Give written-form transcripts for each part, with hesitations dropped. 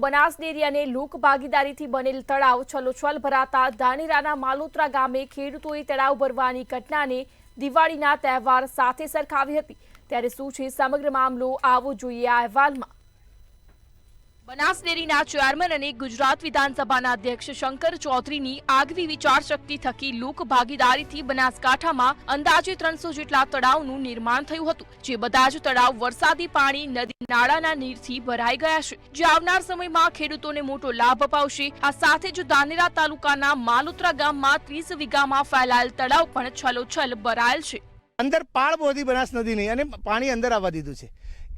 Banas dairy અને લોક ભાગીદારીથી બનેલ તળાવ છલોછલ ભરાતા ધાનેરાના માલોત્રા ગામે ખેડૂતોએ તળાવ ભરવાની ઘટનાને દિવાળીના તહેવાર સાથે સરખાવી હતી। ત્યારે શું છે સમગ્ર મામલો, આવો જોઈએ આ અહેવાલમાં। બનાસ ડેરીના ચેરમેન અને ગુજરાત વિધાનસભાના અધ્યક્ષ શંકર ચૌધરીની આગવી વિચારશક્તિ થકી લોક ભાગીદારીથી બનાસકાંઠામાં અંદાજે 300 જેટલા તળાવનું નિર્માણ થયું હતું, જે બધા જ તળાવ વરસાદી પાણી, નદી નાળાના નીરથી ભરાઈ ગયા છે, જે આવનાર સમયમાં ખેડૂતોને મોટો લાભ અપાવશે। આ સાથે જ ધાનેરા તાલુકાના માલોત્રા ગામમાં 30 વીઘામાં ફેલાયેલ તળાવ પણ છલોછલ ભરાયેલ છે। અંદર પાળ બોધી બનાસ નદીની અને પાણી અંદર આવવા દીધું છે।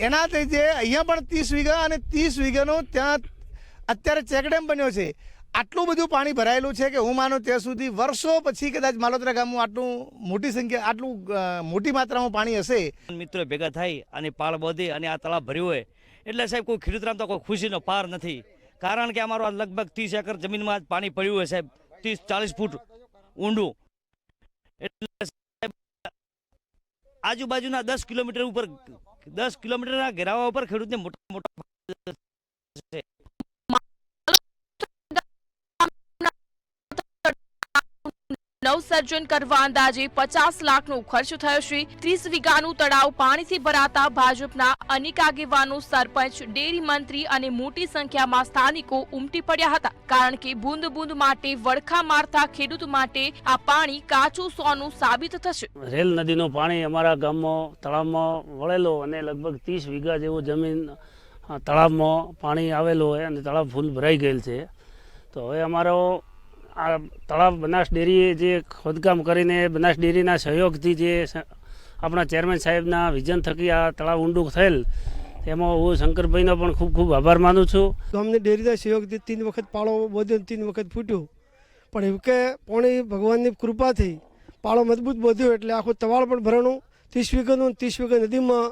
એના લીધે અહીંયા પણ 30 વીઘા અને 30 વીઘાનો ત્યાં અત્યારે ચેકડેમ બન્યો છે। આટલું બધું પાણી ભરાયેલું છે કે હું માનું ત્યાં સુધી વર્ષો પછી કદાચ માલોત્રા ગામમાં આટલું મોટી માત્રામાં પાણી હશે। મિત્રો ભેગા થાય અને પાળ બોધી અને આ તળાવ ભર્યું હોય એટલે સાહેબ કોઈ ખેડૂતરામ તો કોઈ ખુશીનો પાર નથી, કારણ કે અમારું લગભગ 30 એકર જમીનમાં પાણી પડ્યું હોય સાહેબ, 30-40 ફૂટ ઊંડું, એટલે આજુબાજુના 10 કિલોમીટર ઉપર 10 કિલોમીટરના ઘેરાવા ઉપર ખેડૂતને મોટા મોટા નવસર્જન કરવા અંદાજે 50 લાખનો ખર્ચ થયો છે। 30 વીઘાનું તળાવ પાણીથી ભરાતા ભાજપના અનેક આગેવાનો, સરપંચ, ડેરી મંત્રી અને મોટી સંખ્યામાં સ્થાનિકો ઉમટી પડ્યા હતા, કારણ કે બૂંદ બૂંદ માટે વડખા મારતા ખેડૂત માટે આ પાણી કાચું સોનું સાબિત થશે। રેલ નદીનું પાણી અમારા ગામમાં તળાવમાં વળેલો અને લગભગ 30 વીઘા જેવું જમીન તળાવમાં પાણી આવેલું હોય અને તળાવ ફૂલ ભરાઈ ગયેલ છે। તો હવે અમારો આ તળાવ બનાસ ડેરીએ જે ખોદકામ કરીને બનાસ ડેરીના સહયોગથી જે આપણા ચેરમેન સાહેબના વિઝન થકી આ તળાવ ઊંડું થયેલ, તેમાં હું શંકરભાઈનો પણ ખૂબ ખૂબ આભાર માનું છું। અમને ડેરીના સહયોગથી 3 વખત પાળો બોધ્યો, 3 વખત ફૂટ્યું, પણ એવું કે પાણી ભગવાનની કૃપાથી પાળો મજબૂત બોધ્યો એટલે આખું તવાળ પણ ભરાણું, 30 વીઘાનું 30 વીઘા નદીમાં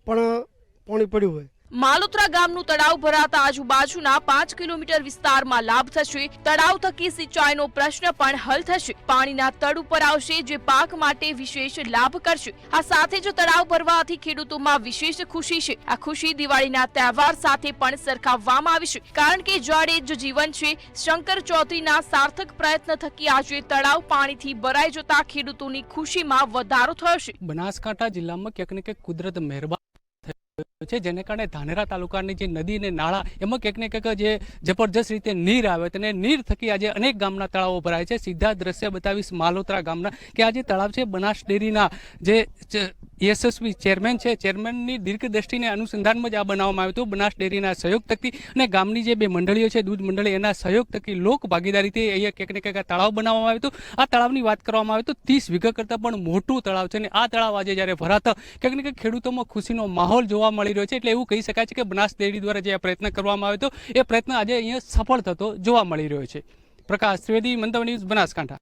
પણ પાણી પડ્યું હોય। માલોત્રા ગામનું તળાવ ભરાતા આજુબાજુના 5 કિલોમીટર વિસ્તારમાં લાભ થશે। તળાવ થકી સિંચાઈનો પ્રશ્ન પણ હલ થશે, પાણીના તળ ઉપર આવશે, જે પાક માટે વિશેષ લાભ કરશે। આ સાથે જ તળાવ ભરવાથી ખેડૂતોમાં વિશેષ ખુશી છે। આ ખુશી દિવાળીના તહેવાર સાથે પણ સરખાવવામાં આવી છે, કારણ કે જળ એ જ જીવન છે। શંકર ચૌધરીના સાર્થક પ્રયત્ન થકી આજે તળાવ પાણીથી ભરાઈ જતા ખેડૂતોની ખુશીમાં વધારો થયો છે। બનાસકાંઠા જિલ્લામાં ક્યાંક ને ક્યાંક કુદરત મહેરબાન છે, જેને કારણે ધાનેરા તાલુકાની જે નદી અને નાળા એમાં ક્યાંક ને ક્યાંક જે જબરજસ્ત રીતે નીર આવે અને નીર થકી આજે અનેક ગામના તળાવો ભરાય છે। સીધા દ્રશ્ય બતાવીશ માલોત્રા ગામના કે આ જે તળાવ છે બનાસ ડેરીના જે યશસ્વી ચેરમેન છે, ચેરમેનની દીર્ઘદ્રષ્ટિને અનુસંધાનમાં જ આ બનાવવામાં આવ્યું હતું। બનાસ ડેરીના સહયોગ થકી અને ગામની જે 2 મંડળીઓ છે, દૂધ મંડળી, એના સહયોગ થકી લોક ભાગીદારીથી અહીંયા ક્યાંક ને ક્યાંક આ તળાવ બનાવવામાં આવ્યું હતું। આ તળાવની વાત કરવામાં આવે તો 30 વીઘા કરતાં પણ મોટું તળાવ છે અને આ તળાવ આજે જ્યારે ભરાતા ક્યાંક ને ક્યાંક ખેડૂતોમાં ખુશીનો માહોલ જોવા મળી રહ્યો છે। એટલે એવું કહી શકાય છે કે બનાસ ડેરી દ્વારા જે આ પ્રયત્ન કરવામાં આવ્યો હતો એ પ્રયત્ન આજે અહીંયા સફળ થતો જોવા મળી રહ્યો છે। પ્રકાશ ત્રિવેદી, મંતવ્ય ન્યૂઝ, બનાસકાંઠા।